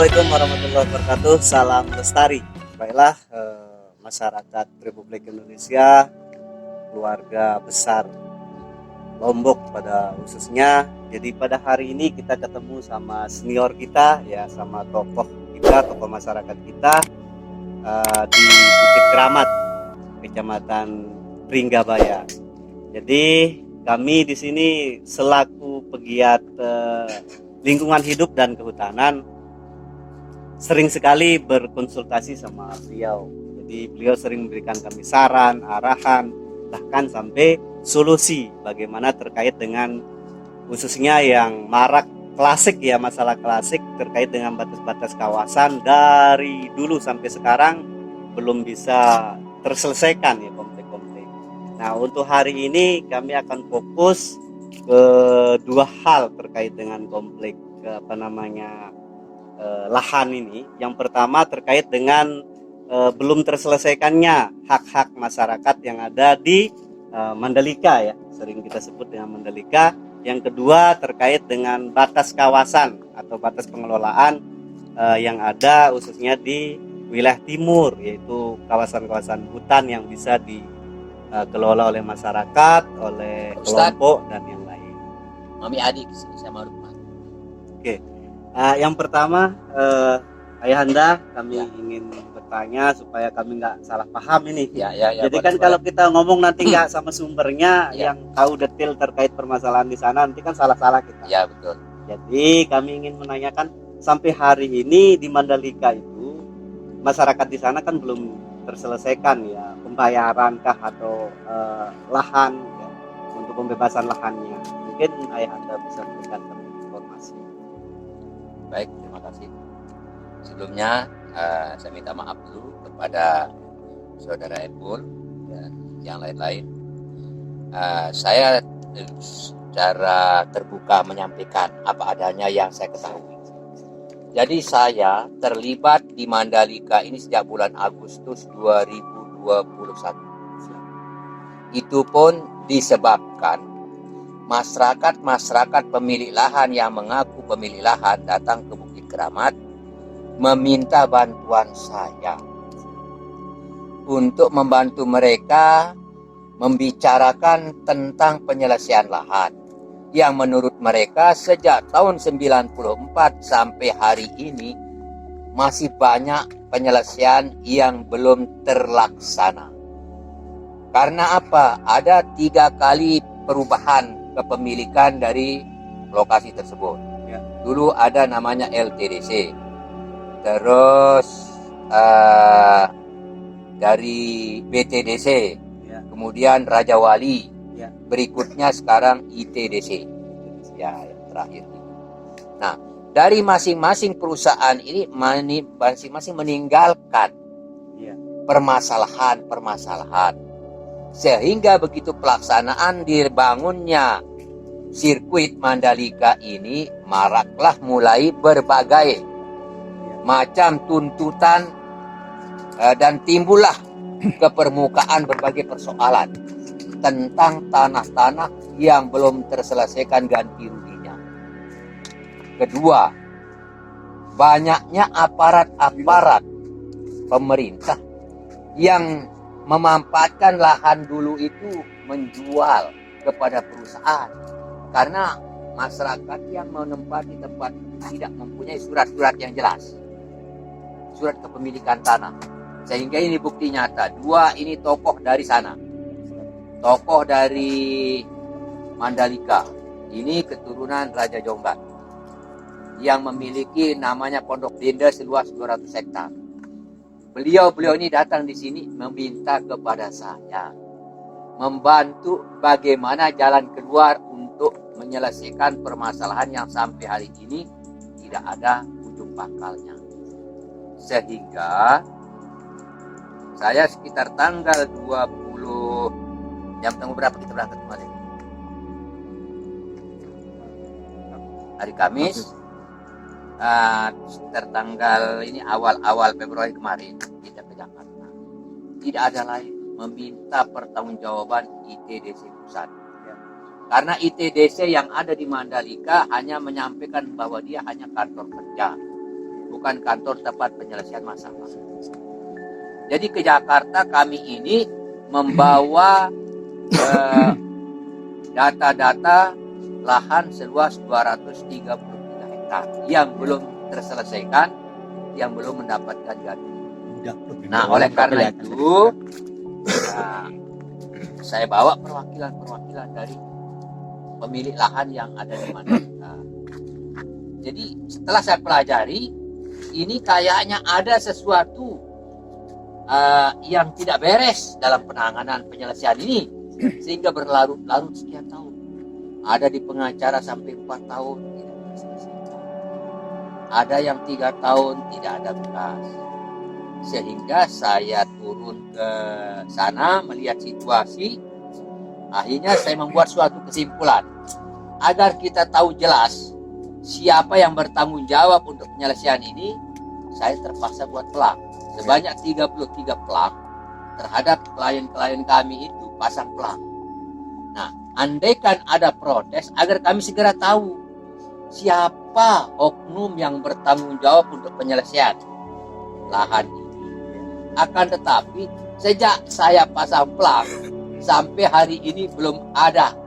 Assalamualaikum warahmatullahi wabarakatuh. Salam lestari. Baiklah, masyarakat Republik Indonesia, keluarga besar Lombok pada khususnya. Jadi pada hari ini kita ketemu sama senior kita, ya, sama tokoh kita, tokoh masyarakat kita di Bukit Keramat, Kecamatan Pringgabaya. Jadi kami di sini selaku pegiat lingkungan hidup dan kehutanan sering sekali berkonsultasi sama beliau. Jadi beliau sering memberikan kami saran, arahan, bahkan sampai solusi bagaimana terkait dengan khususnya yang marak klasik, ya, masalah klasik terkait dengan batas-batas kawasan dari dulu sampai sekarang belum bisa terselesaikan, ya, konflik-konflik. Nah, untuk hari ini kami akan fokus ke dua hal terkait dengan konflik lahan ini. Yang pertama terkait dengan belum terselesaikannya hak-hak masyarakat yang ada di Mandalika, ya, sering kita sebut dengan Mandalika. Yang kedua terkait dengan batas kawasan atau batas pengelolaan yang ada khususnya di wilayah timur, yaitu kawasan-kawasan hutan yang bisa dikelola oleh masyarakat, oleh kelompok dan yang lain. Mami adik sama rumah. Oke. Yang pertama, Ayahanda, kami ingin bertanya supaya kami nggak salah paham ini. Ya, Jadi kan kalau kita ngomong nanti nggak sama sumbernya, yang tahu detail terkait permasalahan di sana, nanti kan salah-salah kita. Ya, betul. Jadi kami ingin menanyakan, sampai hari ini di Mandalika itu masyarakat di sana kan belum terselesaikan, ya, pembayaran kah atau lahan, ya, untuk pembebasan lahannya. Mungkin Ayahanda bisa memberikan informasi. Baik, terima kasih. Sebelumnya saya minta maaf dulu kepada saudara Epul dan yang lain-lain. Saya secara terbuka menyampaikan apa adanya yang saya ketahui. Jadi saya terlibat di Mandalika ini sejak bulan Agustus 2021. Itu pun disebabkan masyarakat pemilik lahan yang mengaku pemilik lahan datang ke Bukit Keramat meminta bantuan saya untuk membantu mereka membicarakan tentang penyelesaian lahan yang menurut mereka sejak tahun 94 sampai hari ini masih banyak penyelesaian yang belum terlaksana. Karena apa? Ada 3 kali perubahan kepemilikan dari lokasi tersebut. Ya. Dulu ada namanya LTDC, terus dari BTDC, ya, kemudian Raja Wali, ya, berikutnya sekarang ITDC, ya, yang terakhir. Nah, dari masing-masing perusahaan ini masing-masing meninggalkan, ya, permasalahan, sehingga begitu pelaksanaan dibangunnya sirkuit Mandalika ini, maraklah mulai berbagai macam tuntutan dan timbullah ke permukaan berbagai persoalan tentang tanah-tanah yang belum terselesaikan ganti ruginya. Kedua, banyaknya aparat pemerintah yang memanfaatkan lahan dulu itu menjual kepada perusahaan, karena masyarakat yang menempati tempat tidak mempunyai surat-surat yang jelas, surat kepemilikan tanah. Sehingga ini bukti nyata. 2 ini tokoh dari sana, tokoh dari Mandalika, ini keturunan Raja Jombang yang memiliki namanya Pondok Denda seluas 200 hektar. Beliau ini datang di sini meminta kepada saya membantu bagaimana jalan keluar untuk menyelesaikan permasalahan yang sampai hari ini tidak ada ujung pangkalnya. Sehingga saya sekitar tanggal 20, jam tanggal berapa kita berangkat kemarin? Hari Kamis. Tertanggal ini awal Februari kemarin kita ke Jakarta. Tidak ada lain, meminta pertanggungjawaban ITDC pusat. Karena ITDC yang ada di Mandalika hanya menyampaikan bahwa dia hanya kantor kerja, bukan kantor tempat penyelesaian masalah. Jadi ke Jakarta kami ini membawa data-data lahan seluas 233 hektar yang belum terselesaikan, yang belum mendapatkan ganti. Nah, oleh karena itu saya bawa perwakilan dari pemilik lahan yang ada di Mandalika. Jadi setelah saya pelajari, ini kayaknya ada sesuatu yang tidak beres dalam penanganan penyelesaian ini, sehingga berlarut-larut sekian tahun. Ada di pengacara sampai 4 tahun tidak terselesaikan. Ada yang 3 tahun tidak ada bekas. Sehingga saya turun ke sana melihat situasi. Akhirnya saya membuat suatu kesimpulan. Agar kita tahu jelas siapa yang bertanggung jawab untuk penyelesaian ini, saya terpaksa buat pelang. Sebanyak 33 pelang terhadap klien-klien kami itu, pasang pelang. Nah, andaikan ada protes, agar kami segera tahu siapa oknum yang bertanggung jawab untuk penyelesaian lahan ini. Akan tetapi sejak saya pasang pelang sampai hari ini belum ada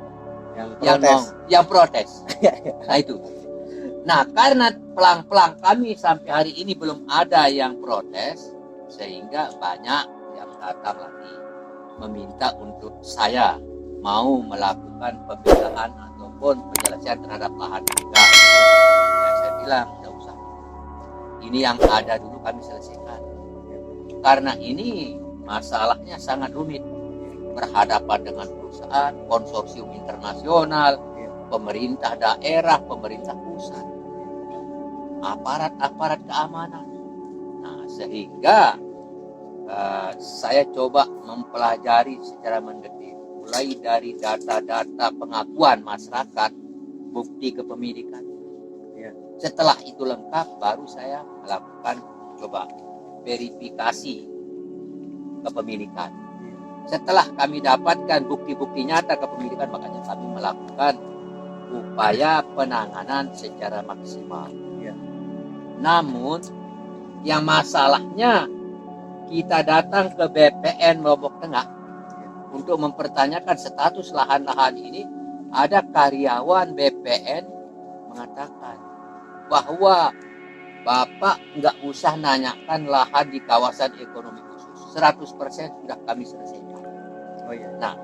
yang protes. Nah itu. Nah, karena pelang-pelang kami sampai hari ini belum ada yang protes, sehingga banyak yang datang lagi meminta untuk saya mau melakukan pembelaan ataupun penyelesaian terhadap lahan mereka. Ya, saya bilang tidak usah. Ini yang ada dulu kami selesaikan. Karena ini masalahnya sangat rumit, berhadapan dengan perusahaan, konsorsium internasional, pemerintah daerah, pemerintah pusat, aparat keamanan. Nah, sehingga saya coba mempelajari secara mendetil, mulai dari data-data pengakuan masyarakat, bukti kepemilikan. Setelah itu lengkap, baru saya melakukan coba verifikasi kepemilikan. Setelah kami dapatkan bukti-bukti nyata kepemilikan, makanya kami melakukan upaya penanganan secara maksimal. Namun yang masalahnya, kita datang ke BPN Lombok Tengah untuk mempertanyakan status lahan-lahan ini. Ada karyawan BPN mengatakan bahwa Bapak nggak usah nanyakan lahan di kawasan ekonomi khusus, 100% sudah kami selesaikan. Nah,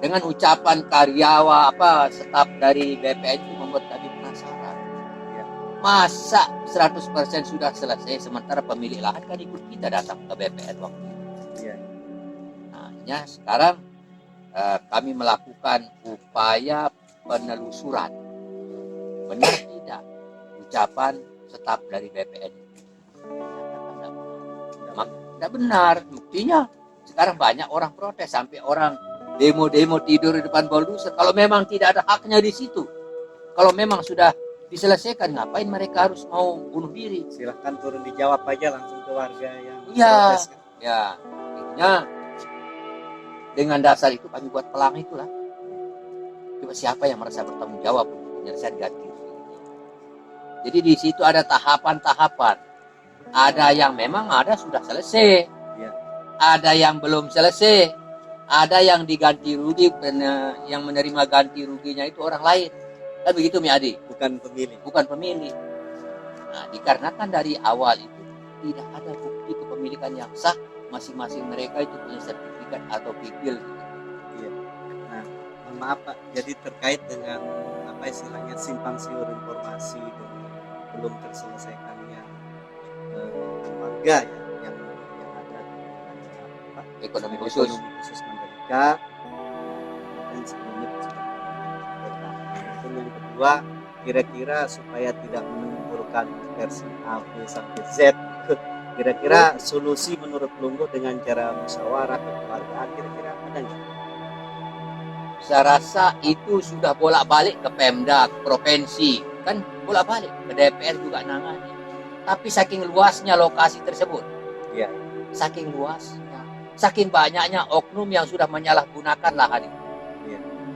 dengan ucapan karyawan staf dari BPN itu membuat kami penasaran. Masa 100% sudah selesai, sementara pemilik lahan kan ikut kita datang ke BPN waktu itu. Nah, ya, sekarang kami melakukan upaya penelusuran. Benar tidak ucapan staf dari BPN? Tidak benar. Buktinya sekarang banyak orang protes, sampai orang demo-demo tidur di depan bulldozer. Kalau memang tidak ada haknya di situ, kalau memang sudah diselesaikan, ngapain mereka harus mau bunuh diri? Silahkan turun dijawab aja langsung ke warga yang protes. Ya, akhirnya dengan dasar itu kami buat pelang itulah. Coba siapa yang merasa bertanggung jawab untuk penyelesaian ganti rugi. Jadi di situ ada tahapan-tahapan. Ada yang memang sudah selesai, ada yang belum selesai, ada yang diganti rugi, yang menerima ganti ruginya itu orang lain. Kan begitu, Mi Adi? Bukan pemilik. Nah, dikarenakan dari awal itu tidak ada bukti kepemilikan yang sah, masing-masing mereka itu punya sertifikat atau pikil. Nah, maaf Pak, jadi terkait dengan istilahnya simpang siur informasi dan belum terselesaikannya warga yang ada di ekonomi khusus Mandalika, dan sebelumnya yang kedua, kira-kira supaya tidak menimbulkan versi A, B sampai Z, kira-kira solusi menurut Lungguh dengan cara musyawarah kekeluargaan, kira-kira ada nggak? Saya rasa itu sudah bolak-balik ke Pemda, ke provinsi, kan bolak-balik ke DPR juga nangani. Tapi saking luasnya lokasi tersebut, saking luasnya, saking banyaknya oknum yang sudah menyalahgunakan lahan itu.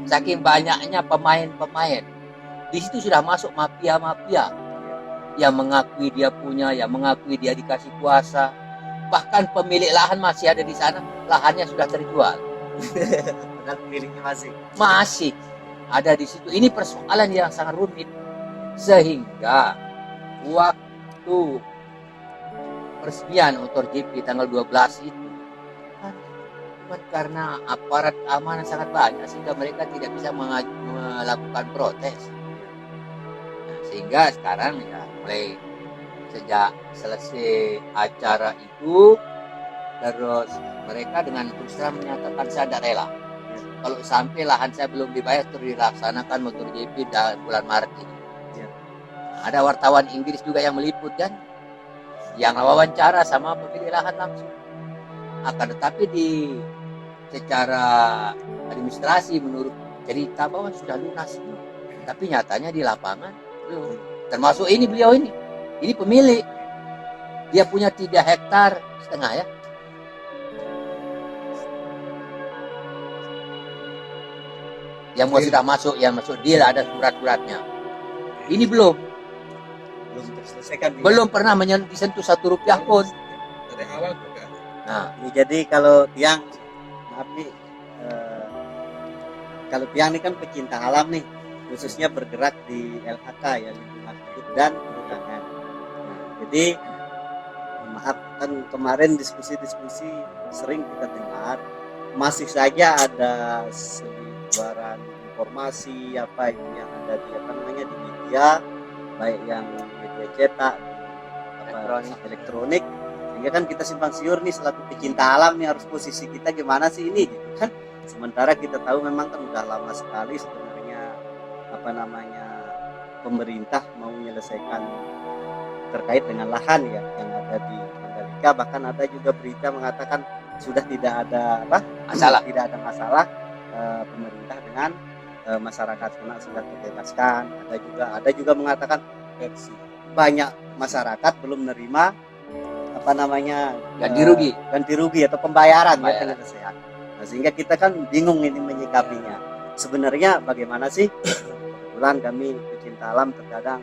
Saking banyaknya pemain-pemain, di situ sudah masuk mafia-mafia. yang mengakui dia punya, yang mengakui dia dikasih kuasa. Bahkan pemilik lahan masih ada di sana, lahannya sudah terjual. Padahal pemiliknya masih. Masih ada di situ. Ini persoalan yang sangat rumit. Sehingga waktu peresmian MotoGP tanggal 12 itu kan bukan karena aparat keamanan sangat banyak sehingga mereka tidak bisa melakukan protes. Nah, sehingga sekarang ya mulai sejak selesai acara itu terus mereka dengan terus terang menyatakan saya tidak rela kalau sampai lahan saya belum dibayar terus dilaksanakan MotoGP bulan Maret ini. Nah, ada wartawan Inggris juga yang meliput kan, yang wawancara sama pemilik lahan langsung. Akan tetapi secara administrasi menurut cerita bahwa sudah lunas, tapi nyatanya di lapangan belum. Termasuk ini beliau ini pemilik, dia punya 3,5 hektar ya. Yang mau sudah masuk, yang masuk deal ada surat-suratnya. Ini belum terselesaikan. Belum pernah disentuh 1 rupiah pun. Dari awal juga. Nah, jadi kalau Tiang, maaf nih, kalau Tiang ini kan pecinta alam nih, khususnya bergerak di LHK ya, lingkungan hidup dan kehutanan. Jadi maaf kan kemarin diskusi-diskusi sering kita dengar masih saja ada seliweran informasi apa itu yang ada di di media, baik yang media cetak, elektronik, sehingga kan kita simpang siur nih selaku pecinta alam nih harus posisi kita gimana sih ini gitu kan. Sementara kita tahu memang kan udah lama sekali sebenarnya pemerintah mau menyelesaikan terkait dengan lahan ya yang ada di Mandalika. Bahkan ada juga berita mengatakan sudah tidak ada masalah pemerintah dengan masyarakat karena sudah terbebaskan. Ada juga mengatakan banyak masyarakat belum menerima ganti rugi atau pembayaran. Ya penyelesaian. Nah, sehingga kita kan bingung ini menyikapinya. Sebenarnya bagaimana sih? Kebetulan kami pecinta alam terkadang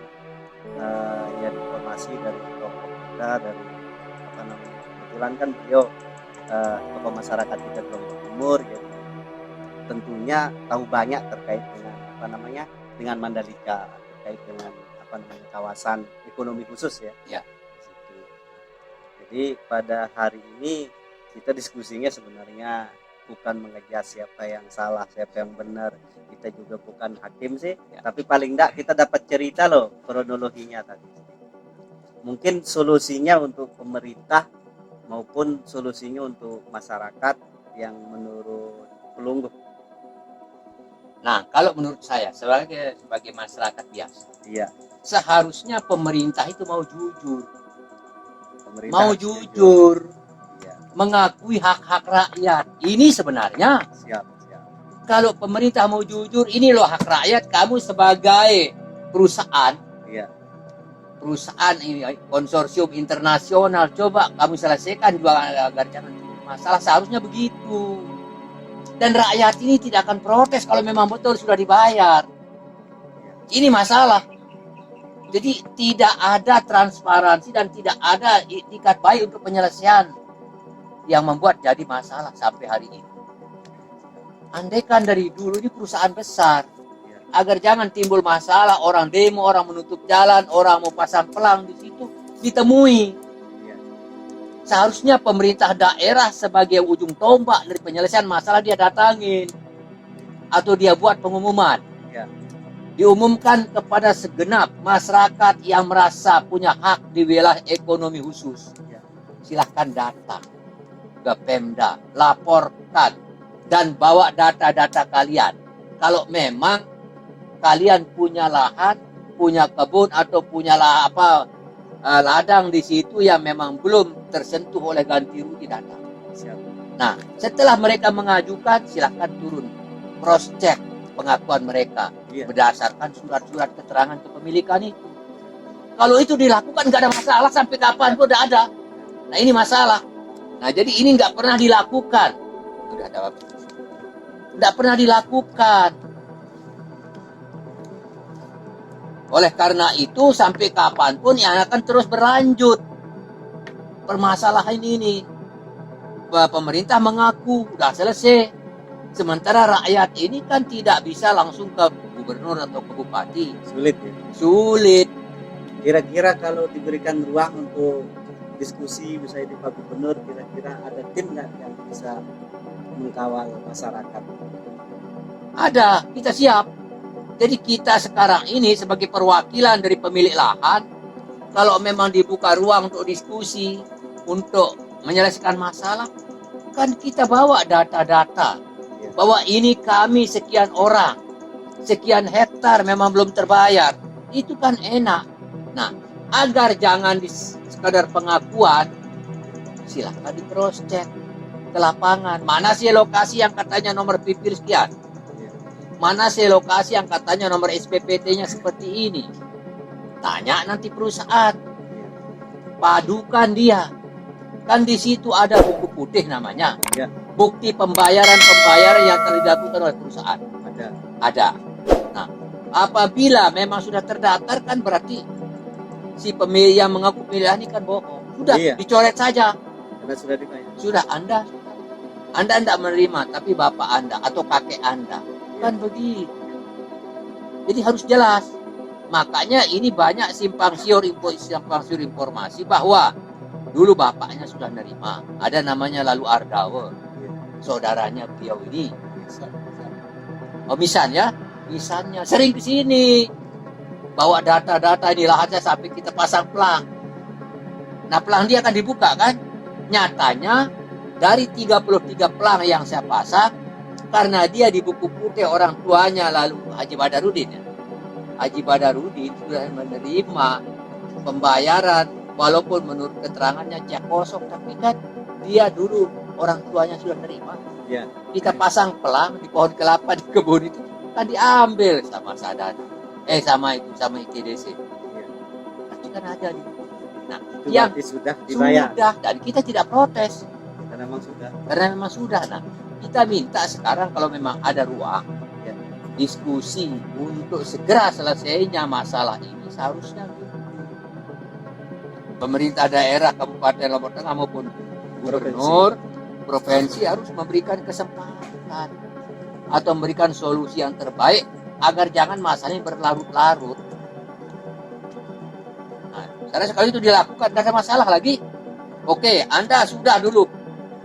ya informasi dari tokoh kita dari kebetulan kan beliau tokoh masyarakat kita di Lombok Timur, jadi tentunya tahu banyak terkait dengan dengan Mandalika, terkait dengan kawasan ekonomi khusus ya. Jadi pada hari ini kita diskusinya sebenarnya bukan mengejar siapa yang salah, siapa yang benar. Kita juga bukan hakim sih, tapi paling enggak kita dapat cerita loh kronologinya tadi. Mungkin solusinya untuk pemerintah maupun solusinya untuk masyarakat yang menurut Pelungguh. Nah, kalau menurut saya sebagai masyarakat biasa, iya, seharusnya pemerintah itu mau jujur. Iya. Mengakui hak-hak rakyat. Ini sebenarnya siap. Kalau pemerintah mau jujur, ini loh hak rakyat, kamu sebagai perusahaan, iya, perusahaan ini konsorsium internasional, coba kamu selesaikan juga agar jangan masalah. Seharusnya begitu. Dan rakyat ini tidak akan protes kalau memang betul sudah dibayar. Ini masalah. Jadi tidak ada transparansi dan tidak ada itikat baik untuk penyelesaian yang membuat jadi masalah sampai hari ini. Andaikan dari dulu ini perusahaan besar, agar jangan timbul masalah, orang demo, orang menutup jalan, orang mau pasang pelang di situ ditemui. Seharusnya pemerintah daerah sebagai ujung tombak dari penyelesaian masalah dia datangin atau dia buat pengumuman. Diumumkan kepada segenap masyarakat yang merasa punya hak di wilayah ekonomi khusus. Silahkan datang ke Pemda, laporkan dan bawa data-data kalian. Kalau memang kalian punya lahan, punya kebun atau punya ladang di situ yang memang belum tersentuh oleh ganti rugi, datang. Nah, setelah mereka mengajukan, silahkan turun cross check pengakuan mereka berdasarkan surat-surat keterangan kepemilikan itu. Kalau itu dilakukan nggak ada masalah, sampai kapan pun udah ada. Nah, ini masalah. Nah, jadi ini nggak pernah dilakukan. Nggak pernah dilakukan. Oleh karena itu sampai kapanpun yang akan terus berlanjut permasalahan ini. Pemerintah mengaku udah selesai. Sementara rakyat ini kan tidak bisa langsung ke gubernur atau ke bupati. Sulit ya. Sulit. Kira-kira kalau diberikan ruang untuk diskusi misalnya di Pak Gubernur, kira-kira ada tim nggak yang bisa mengkawal masyarakat? Ada, kita siap. Jadi kita sekarang ini sebagai perwakilan dari pemilik lahan, kalau memang dibuka ruang untuk diskusi, untuk menyelesaikan masalah, kan kita bawa data-data bahwa ini kami sekian orang, sekian hektar memang belum terbayar. Itu kan enak. Nah, agar jangan sekadar pengakuan, silahkan di cross check ke lapangan. Mana sih lokasi yang katanya nomor pipir sekian? Mana sih lokasi yang katanya nomor SPPT-nya seperti ini? Tanya nanti perusahaan. Padukan dia. Kan di situ ada buku putih namanya. Ya. Bukti pembayaran yang telah dilakukan oleh perusahaan. Ada. Nah, apabila memang sudah terdaftar kan berarti si pemilik yang mengaku pemilihan ini kan bohong. Sudah, dicoret saja. Karena sudah dibayar. Sudah, Anda tidak menerima, tapi bapak Anda atau kakek Anda. Kan begitu. Jadi harus jelas. Makanya ini banyak simpang siur informasi bahwa dulu bapaknya sudah nerima. Ada namanya Lalu Ardawa. Saudaranya beliau ini. Misalnya sering ke sini. Bawa data-data ini lahannya sampai kita pasang pelang. Nah, pelang dia akan dibuka kan? Nyatanya dari 33 pelang yang saya pasang, karena dia di buku putih orang tuanya lalu Haji Badarudin ya. Haji Badarudin sudah menerima pembayaran walaupun menurut keterangannya cek kosong, tapi kan dia dulu orang tuanya sudah menerima. Ya. Kita pasang pelang di pohon kelapa di kebun itu kan diambil sama Sadana. Sama ITDC. Ya. Tapi kan ada di. Nah, itu yang sudah dibayar. Sudah, dan kita tidak protes. Karena memang sudah. Nah, kita minta sekarang kalau memang ada ruang diskusi untuk segera selesainya masalah ini, seharusnya pemerintah daerah Kabupaten Lombok Tengah maupun gubernur provinsi harus memberikan kesempatan atau memberikan solusi yang terbaik agar jangan masalahnya berlarut-larut. Nah, karena sekali itu dilakukan tidak ada masalah lagi. Oke, Anda sudah dulu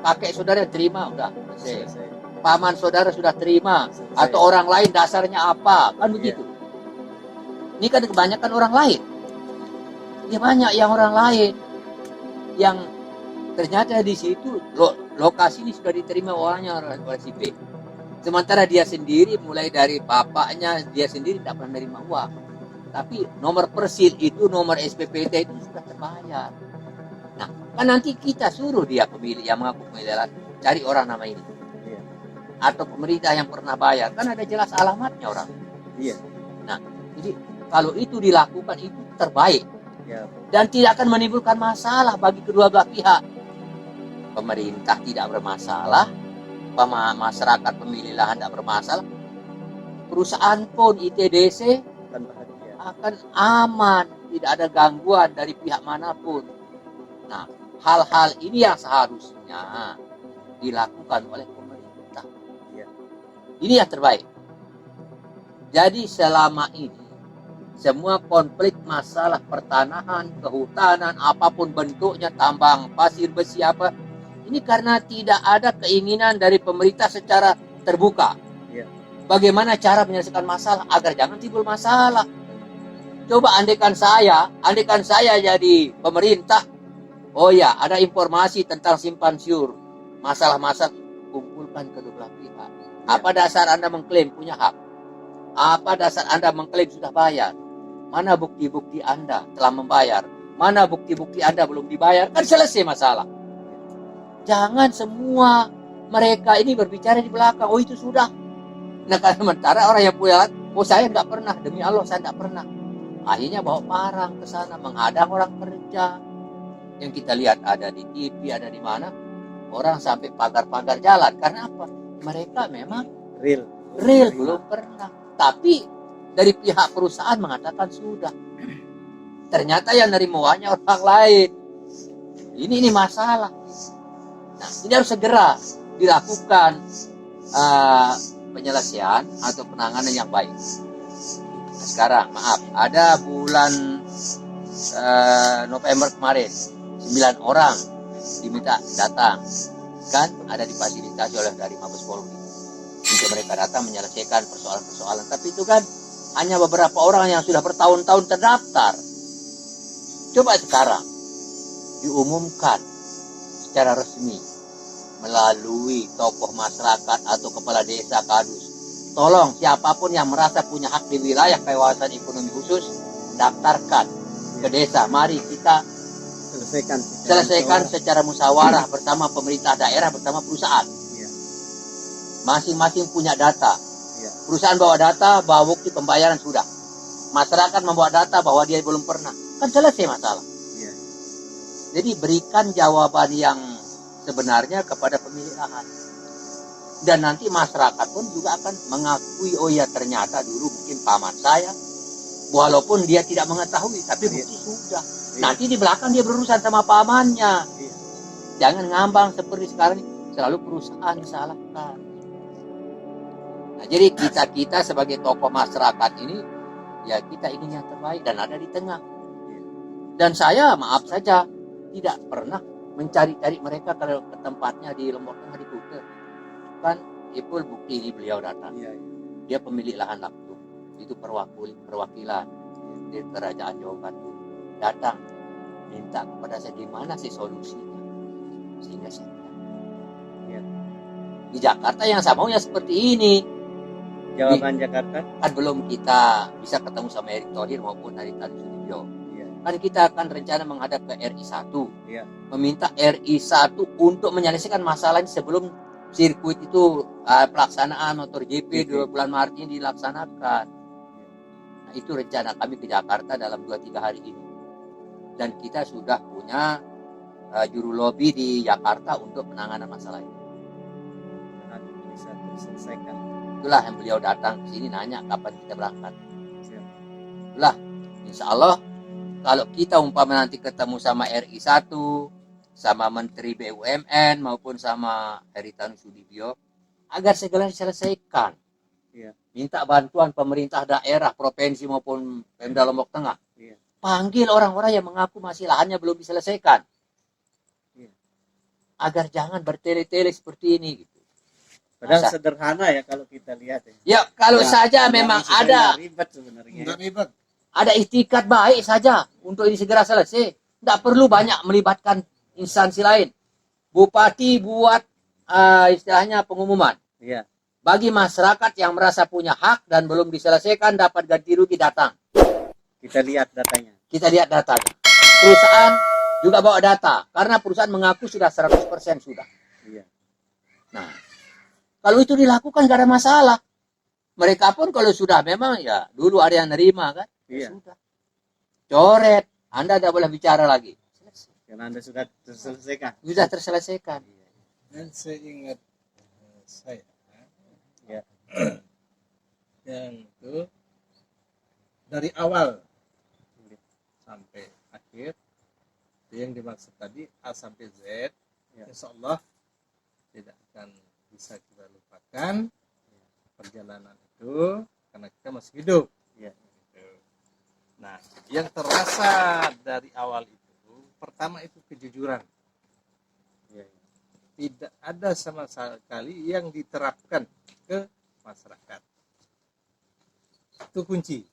pakai saudara terima udah selesai. Paman saudara sudah terima atau orang lain dasarnya apa kan begitu. Ini kan kebanyakan orang lain. Ya banyak yang orang lain yang ternyata di situ lokasi ini sudah diterima orangnya oleh si B. Sementara dia sendiri mulai dari bapaknya dia sendiri tidak pernah menerima uang. Tapi nomor persil itu nomor SPPT itu sudah terbayar. Nah, kan nanti kita suruh dia pemilik yang mengaku pemilihan cari orang nama ini. Atau pemerintah yang pernah bayar, kan ada jelas alamatnya orang. Iya. Nah, jadi kalau itu dilakukan itu terbaik. Ya. Dan tidak akan menimbulkan masalah bagi kedua belah pihak. Pemerintah tidak bermasalah, masyarakat pemilik lahan tidak bermasalah. Perusahaan pun ITDC akan aman, tidak ada gangguan dari pihak manapun. Nah, hal-hal ini yang seharusnya dilakukan oleh pemerintah. Ini yang terbaik. Jadi selama ini semua konflik masalah pertanahan, kehutanan, apapun bentuknya, tambang, pasir, besi apa, ini karena tidak ada keinginan dari pemerintah secara terbuka. Bagaimana cara menyelesaikan masalah agar jangan timbul masalah. Coba andaikan saya jadi pemerintah, oh ya ada informasi tentang simpan siur, masalah-masalah, kumpulkan kedua belah pihak. Apa dasar Anda mengklaim punya hak? Apa dasar Anda mengklaim sudah bayar? Mana bukti-bukti Anda telah membayar? Mana bukti-bukti Anda belum dibayar? Kan selesai masalah. Jangan semua mereka ini berbicara di belakang. Oh itu sudah. Nah karena sementara orang yang punya oh saya tidak pernah. Demi Allah saya tidak pernah. Akhirnya bawa parang ke sana. Menghadang orang kerja. Yang kita lihat ada di TV, ada di mana. Orang sampai pagar-pagar jalan. Karena apa? Mereka memang real belum pernah. Tapi Dari pihak perusahaan mengatakan sudah. Ternyata yang nerimanya orang lain. Ini masalah. Nah, ini harus segera dilakukan penyelesaian atau penanganan yang baik. Nah, sekarang, maaf, ada bulan November kemarin, 9 orang diminta datang, kan ada difasilitasi oleh dari Mabes Polri untuk mereka datang menyelesaikan persoalan-persoalan. Tapi itu kan hanya beberapa orang yang sudah bertahun-tahun terdaftar. Coba sekarang diumumkan secara resmi melalui tokoh masyarakat atau kepala desa kadus. Tolong siapapun yang merasa punya hak di wilayah kawasan ekonomi khusus, daftarkan ke desa. Mari kita selesaikan secara musyawarah bersama pemerintah daerah, bersama perusahaan. Masing-masing punya data. Perusahaan bawa data, bawa bukti pembayaran sudah. Masyarakat membawa data bahwa dia belum pernah. Kan selesai masalah. Jadi berikan jawaban yang sebenarnya kepada pemilik lahan. Dan nanti masyarakat pun juga akan mengakui, oh ya ternyata dulu mungkin paman saya, walaupun dia tidak mengetahui, tapi bukti sudah. Nanti di belakang dia berurusan sama pamannya. Jangan ngambang seperti sekarang ini, selalu perusahaan disalahkan. Nah, jadi kita sebagai tokoh masyarakat ini, ya kita ingin yang terbaik dan ada di tengah. Dan saya maaf saja tidak pernah mencari-cari mereka kalau ke tempatnya di Lombok Tengah di Kuta. Kan itu bukti ini beliau datang. Dia pemilik lahan langsung. Itu perwakilan dari Kerajaan Jawa Batu datang minta kepada saya gimana sih solusinya, sehingga saya di Jakarta yang sama ya seperti ini. Jawaban Jakarta kan belum kita bisa ketemu sama Erick Thohir maupun Haritanu Sudibyo. Kan kita akan rencana menghadap ke RI1, meminta RI1 untuk menyelesaikan masalah ini sebelum sirkuit itu pelaksanaan MotoGP 2 bulan Maret ini dilaksanakan. Nah, itu rencana kami ke Jakarta dalam 2-3 hari ini. Dan kita sudah punya juru lobi di Jakarta untuk penanganan masalah ini. Bisa terselesaikan. Itulah yang beliau datang ke sini nanya kapan kita berangkat. Itulah, insya Allah kalau kita umpama nanti ketemu sama RI1, sama Menteri BUMN maupun sama Haritanu Sudibyo, agar segera diselesaikan. Minta bantuan pemerintah daerah, provinsi maupun Pemda Lombok Tengah. Panggil orang-orang yang mengaku masih lahannya belum diselesaikan. Agar jangan bertele-tele seperti ini. Gitu. Padahal sederhana ya kalau kita lihat. Ya kalau saja memang ada. Ribet sebenarnya. Enggak ribet. Ada itikad baik saja untuk ini segera selesai. Tidak perlu banyak melibatkan instansi lain. Bupati buat istilahnya pengumuman. Bagi masyarakat yang merasa punya hak dan belum diselesaikan dapat ganti rugi datang. Kita lihat datanya. Perusahaan juga bawa data. Karena perusahaan mengaku sudah 100% sudah. Nah, kalau itu dilakukan gak ada masalah. Mereka pun kalau sudah memang ya dulu ada yang nerima kan. Sudah. Coret. Anda tidak boleh bicara lagi. Karena Anda sudah terselesaikan. Sudah terselesaikan. Dan seingat saya, yang itu dari awal sampai akhir, yang dimaksud tadi A sampai Z, insya Allah tidak akan bisa kita lupakan perjalanan itu karena kita masih hidup. Nah, yang terasa dari awal itu, pertama itu kejujuran. Tidak ada sama sekali yang diterapkan ke masyarakat. Itu kunci.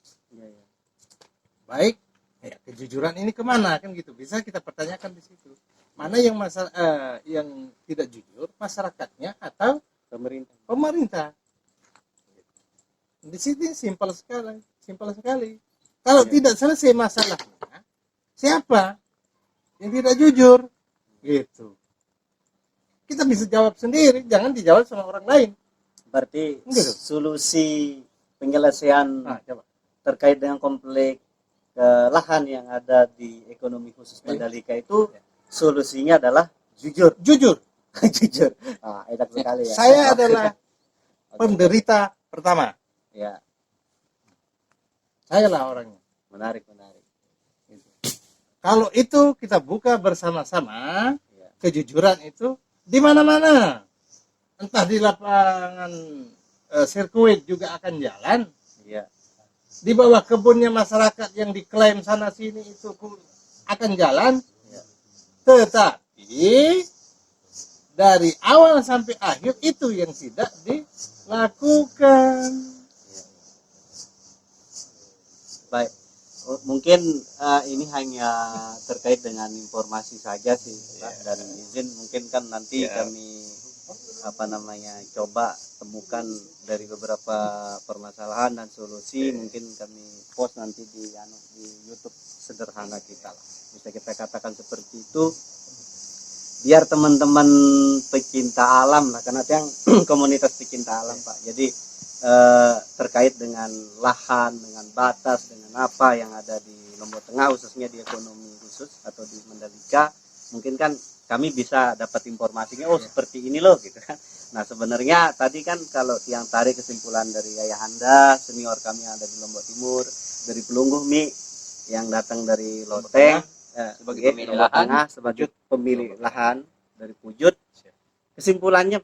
Baik, kejujuran ini kemana kan gitu? Bisa kita pertanyakan di situ. Mana yang yang tidak jujur, masyarakatnya atau pemerintah? Di sini simpel sekali. Kalau tidak selesai masalahnya, siapa yang tidak jujur? Gitu. Kita bisa jawab sendiri, jangan dijawab sama orang lain. Berarti solusi penyelesaian terkait dengan konflik lahan yang ada di ekonomi khusus Mandalika itu solusinya adalah jujur. Jujur. Enak sekali ya. Saya adalah penderita pertama. Saya lah orangnya. Menarik. Gitu. Kalau itu kita buka bersama-sama, Ya. kejujuran itu di mana-mana. Entah di lapangan sirkuit juga akan jalan. Iya. Di bawah kebunnya masyarakat yang diklaim sana sini itu pun akan jalan. Ya. Tetapi dari awal sampai akhir itu yang tidak dilakukan. Baik. Mungkin ini hanya terkait dengan informasi saja sih, Pak. Dan izin mungkin kan nanti kami coba temukan dari beberapa permasalahan dan solusi, mungkin kami post nanti di YouTube sederhana kita lah, bisa kita katakan seperti itu, biar teman-teman pecinta alam lah, karena yang komunitas pecinta alam Pak, jadi terkait dengan lahan, dengan batas, dengan apa yang ada di Lombok Tengah, khususnya di ekonomi khusus atau di Mandalika, mungkin kan kami bisa dapat informasinya, oh seperti ini loh gitu kan. Nah sebenarnya tadi kan kalau yang tarik kesimpulan dari Ayahanda, senior kami yang ada di Lombok Timur, dari Pelungguh Mi, yang datang dari Loteng, sebagai ya, pemilik Lombok lahan, Tengah sebagai pemilik lahan dari Pujut. Kesimpulannya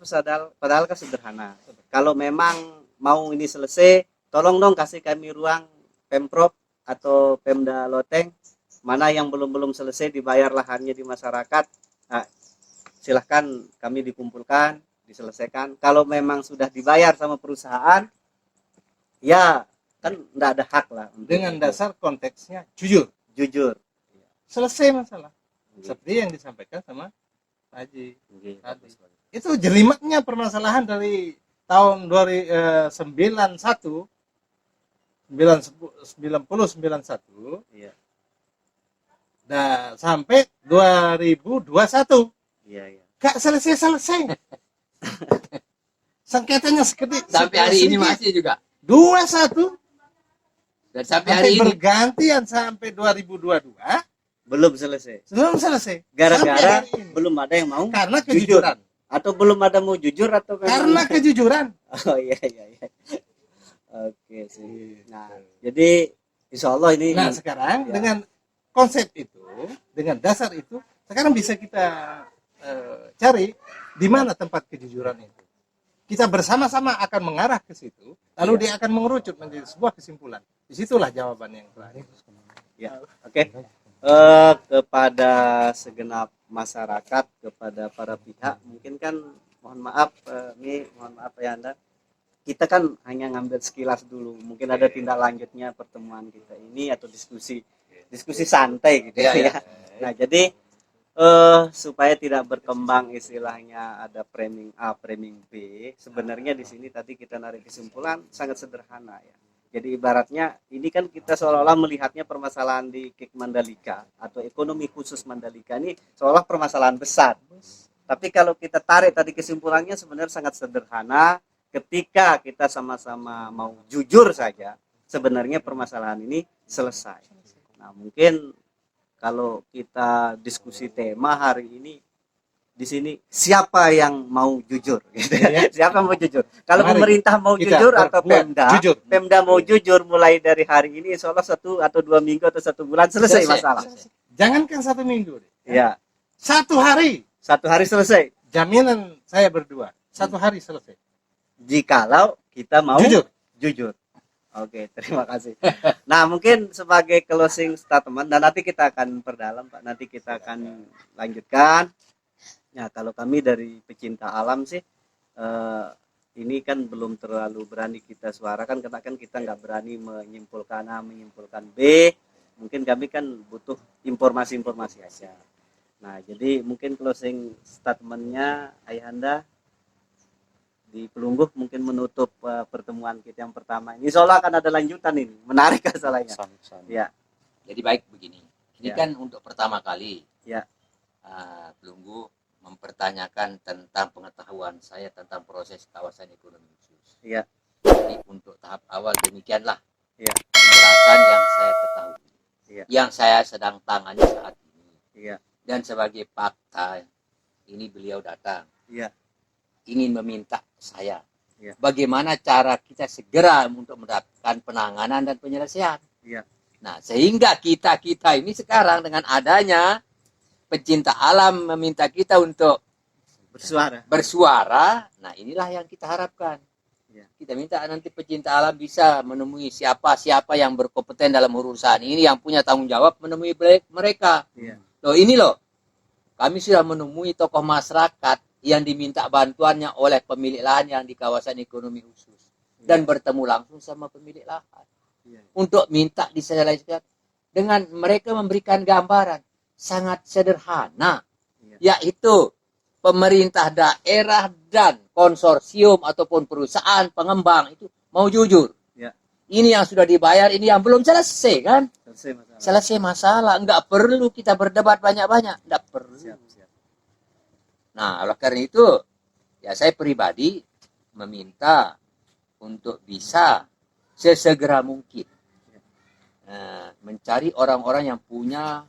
padahal kan sederhana. Kalau memang mau ini selesai, tolong dong kasih kami ruang Pemprov atau Pemda Loteng, mana yang belum selesai dibayar lahannya di masyarakat. Nah, silahkan kami dikumpulkan, diselesaikan. Kalau memang sudah dibayar sama perusahaan, ya kan tidak ada hak lah. Dengan dasar konteksnya jujur. Selesai masalah. Seperti yang disampaikan sama Pak Haji tadi. Itu jelimetnya permasalahan dari tahun 91 Iya. dan sampai 2021. Iya. Gak selesai. Sengketanya sedikit. sampai hari ini masih juga. 21 Dan sampai hari ini bergantian sampai 2022 Belum selesai. Gara-gara Sampai hari ini. belum ada yang mau Karena jujur. kejujuran. Atau belum ada mau jujur atau memang... Karena kejujuran. Oh iya. Oke sih. Nah, jadi insya Allah ini. Nah sekarang ya. dengan konsep itu, dengan dasar itu, sekarang bisa kita cari di mana tempat kejujuran itu. Kita bersama-sama akan mengarah ke situ, lalu dia akan mengerucut menjadi sebuah kesimpulan. Disitulah jawaban yang terakhir. Ya, oke. Kepada segenap masyarakat, kepada para pihak, mungkin kan mohon maaf ya Anda, kita kan hanya ngambil sekilas dulu, mungkin ada tindak lanjutnya pertemuan kita ini atau diskusi santai gitu ya. Nah jadi supaya tidak berkembang istilahnya ada framing A, framing B, sebenarnya di sini tadi kita narik kesimpulan sangat sederhana ya. Jadi ibaratnya ini kan kita seolah-olah melihatnya permasalahan di KIK Mandalika atau ekonomi khusus Mandalika ini seolah permasalahan besar. Tapi kalau kita tarik tadi kesimpulannya sebenarnya sangat sederhana. Ketika kita sama-sama mau jujur saja, sebenarnya permasalahan ini selesai. Nah mungkin kalau kita diskusi tema hari ini di sini siapa yang mau jujur gitu ya. Siapa yang mau jujur? Kalau Mari pemerintah mau jujur atau Pemda mau jujur mulai dari hari ini insya Allah 1 atau 2 minggu atau 1 bulan selesai masalah. Jangankan 1 minggu deh. Ya. 1 hari. 1 hari selesai. Jaminan saya berdua. 1 hari selesai. Jikalau kita mau jujur. Oke, terima kasih. Nah, mungkin sebagai closing statement dan nanti kita akan perdalam, Pak. Nanti kita akan lanjutkan. Ya, kalau kami dari pecinta alam sih, ini kan belum terlalu berani kita suarakan karena kan kita nggak berani menyimpulkan A, menyimpulkan B. Mungkin kami kan butuh informasi-informasi aja. Nah, jadi mungkin closing statementnya Ayahanda di Pelungguh mungkin menutup pertemuan kita yang pertama ini. Insya Allah akan ada lanjutan ini, menarik masalahnya. Ya. Jadi baik begini, ini kan untuk pertama kali Pelungguh mempertanyakan tentang pengetahuan saya tentang proses kawasan ekonomi khusus. Iya. Jadi untuk tahap awal demikianlah Iya. penjelasan yang saya ketahui, yang saya sedang tangani saat ini. Iya. Dan sebagai fakta ini beliau datang. Iya. Ingin meminta saya ya. Bagaimana cara kita segera untuk mendapatkan penanganan dan penyelesaian. Iya. Nah, sehingga kita ini sekarang dengan adanya pecinta alam meminta kita untuk bersuara. Nah, inilah yang kita harapkan. Ya. Kita minta nanti pecinta alam bisa menemui siapa yang berkompeten dalam urusan ini, yang punya tanggung jawab menemui mereka. Ya. Loh, ini loh, kami sudah menemui tokoh masyarakat yang diminta bantuannya oleh pemilik lahan yang di kawasan ekonomi khusus. Dan bertemu langsung sama pemilik lahan. Ya. Untuk minta diselesaikan. Dengan mereka memberikan gambaran sangat sederhana. Ya. Yaitu pemerintah daerah dan konsorsium ataupun perusahaan pengembang itu mau jujur. Ya. Ini yang sudah dibayar, ini yang belum selesai kan? Selesai masalah. Enggak perlu kita berdebat banyak-banyak. Enggak perlu. Siap. Nah, oleh karena itu, ya saya pribadi meminta untuk bisa sesegera mungkin mencari orang-orang yang punya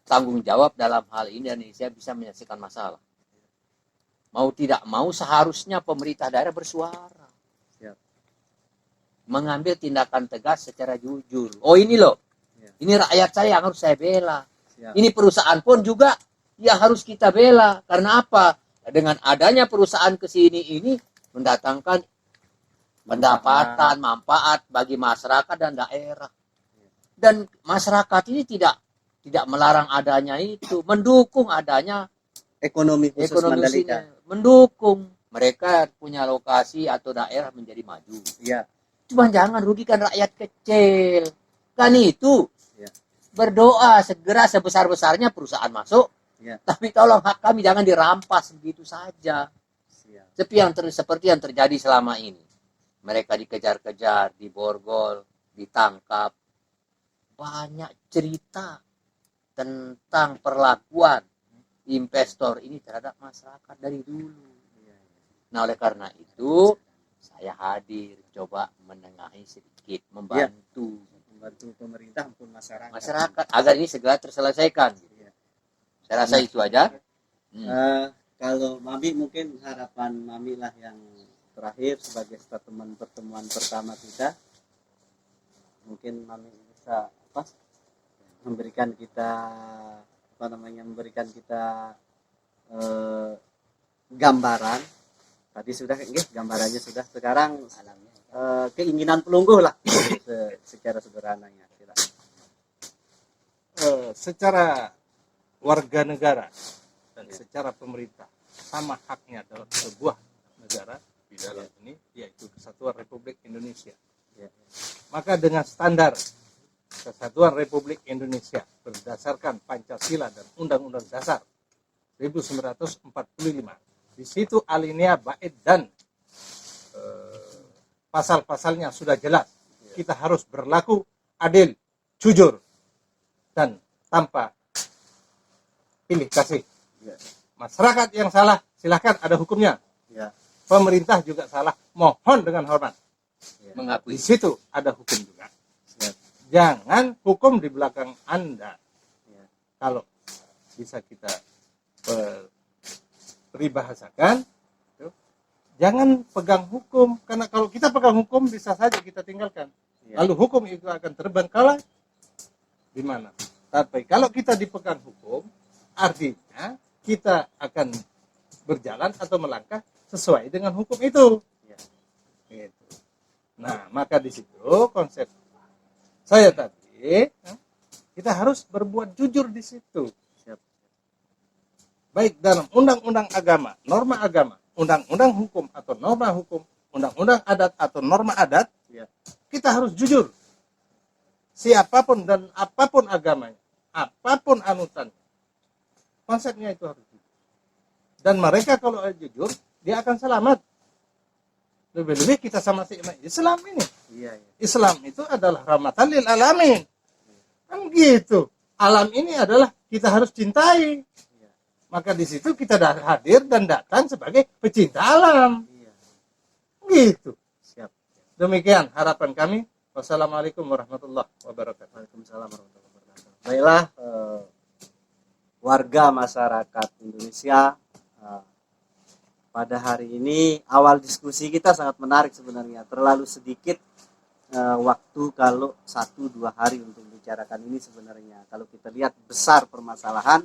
tanggung jawab dalam hal ini, dan Indonesia bisa menyelesaikan masalah. Mau tidak mau seharusnya pemerintah daerah bersuara. Siap. Mengambil tindakan tegas secara jujur. Oh, ini loh. Ya. Ini rakyat saya yang harus saya bela. Siap. Ini perusahaan pun juga yang harus kita bela. Karena apa? Dengan adanya perusahaan ke sini ini mendatangkan pendapatan, manfaat bagi masyarakat dan daerah. Dan masyarakat ini tidak melarang adanya itu, mendukung adanya Ekonomi khusus Mandalika. Mendukung mereka punya lokasi atau daerah menjadi maju. Iya. Cuma jangan rugikan rakyat kecil. Kan itu. Ya. Berdoa segera sebesar-besarnya perusahaan masuk. Ya. Tapi tolong hak kami jangan dirampas begitu saja. Siap. Seperti yang terjadi selama ini. Mereka dikejar-kejar, diborgol, ditangkap. Banyak cerita tentang perlakuan investor ini terhadap masyarakat dari dulu. Nah, oleh karena itu saya hadir coba menengahi sedikit, membantu pemerintah maupun masyarakat agar ini segera terselesaikan. Saya rasa itu aja. Kalau Mami, mungkin harapan Mami lah yang terakhir sebagai statement pertemuan pertama kita, mungkin Mami bisa memberikan kita gambaran. Tadi sudah gambarannya sudah, sekarang keinginan pelungguh lah secara sederhananya. Secara warga negara dan secara pemerintah sama haknya dalam sebuah negara di dalam ini, yaitu Kesatuan Republik Indonesia. Maka dengan standar Kesatuan Republik Indonesia berdasarkan Pancasila dan Undang-Undang Dasar 1945. Di situ alinea bait dan pasal-pasalnya sudah jelas. Kita harus berlaku adil, jujur, dan tanpa pilih kasih. Masyarakat yang salah silahkan ada hukumnya. Pemerintah juga salah, mohon dengan hormat. Mengakui. Di situ ada hukum juga. Jangan hukum di belakang Anda. Kalau bisa kita peribahasakan, jangan pegang hukum, karena kalau kita pegang hukum bisa saja kita tinggalkan. Lalu hukum itu akan terbengkalai di mana? Tapi kalau kita dipegang hukum, artinya kita akan berjalan atau melangkah sesuai dengan hukum itu. Gitu. Nah, maka di situ konsep saya tadi, kita harus berbuat jujur di situ. Baik dalam undang-undang agama, norma agama, undang-undang hukum atau norma hukum, undang-undang adat atau norma adat, kita harus jujur. Siapapun dan apapun agamanya, apapun anutannya, konsepnya itu harus jujur. Dan mereka kalau jujur, dia akan selamat. Lebih-lebih kita sama si Islam ini. Islam itu adalah rahmatan lil alamin. Kan gitu. Alam ini adalah kita harus cintai. Maka di situ kita hadir dan datang sebagai pecinta alam. Gitu. Siap. Demikian harapan kami. Wassalamualaikum warahmatullahi wabarakatuh. Waalaikumsalam warahmatullahi wabarakatuh. Baiklah, warga masyarakat Indonesia, pada hari ini awal diskusi kita sangat menarik sebenarnya. Terlalu sedikit waktu kalau 1-2 hari untuk membicarakan ini sebenarnya. Kalau kita lihat besar permasalahan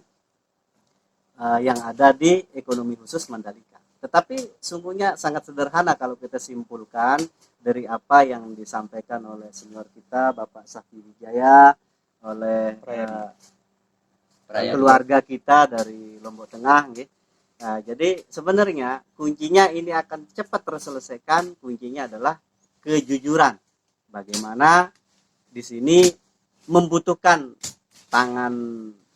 yang ada di ekonomi khusus Mandalika. Tetapi sungguhnya sangat sederhana kalau kita simpulkan dari apa yang disampaikan oleh senior kita Bapak Sakti Wijaya, oleh keluarga kita dari Lombok Tengah. Nah, jadi sebenarnya kuncinya ini akan cepat terselesaikan. Kuncinya adalah kejujuran. Bagaimana di sini membutuhkan tangan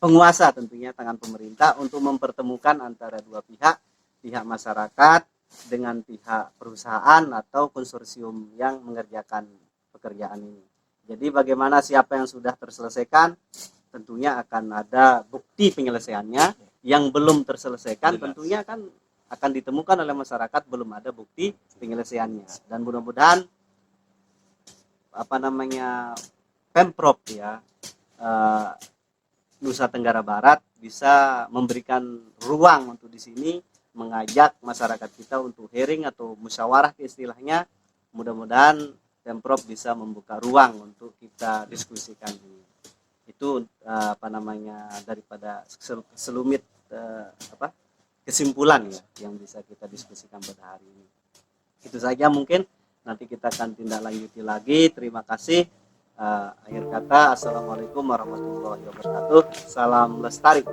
penguasa, tentunya tangan pemerintah, untuk mempertemukan antara dua pihak masyarakat dengan pihak perusahaan atau konsorsium yang mengerjakan pekerjaan ini. Jadi bagaimana siapa yang sudah terselesaikan, tentunya akan ada bukti penyelesaiannya. Yang belum terselesaikan tentunya kan akan ditemukan oleh masyarakat belum ada bukti penyelesaiannya. Dan mudah-mudahan Pemprov ya Nusa Tenggara Barat bisa memberikan ruang untuk di sini mengajak masyarakat kita untuk hearing atau musyawarah istilahnya. Mudah-mudahan Pemprov bisa membuka ruang untuk kita diskusikan ini. Itu daripada selumit kesimpulan ya yang bisa kita diskusikan pada hari ini. Itu saja mungkin, nanti kita akan tindak lanjuti lagi. Terima kasih. Akhir kata, assalamualaikum warahmatullahi wabarakatuh. Salam lestari.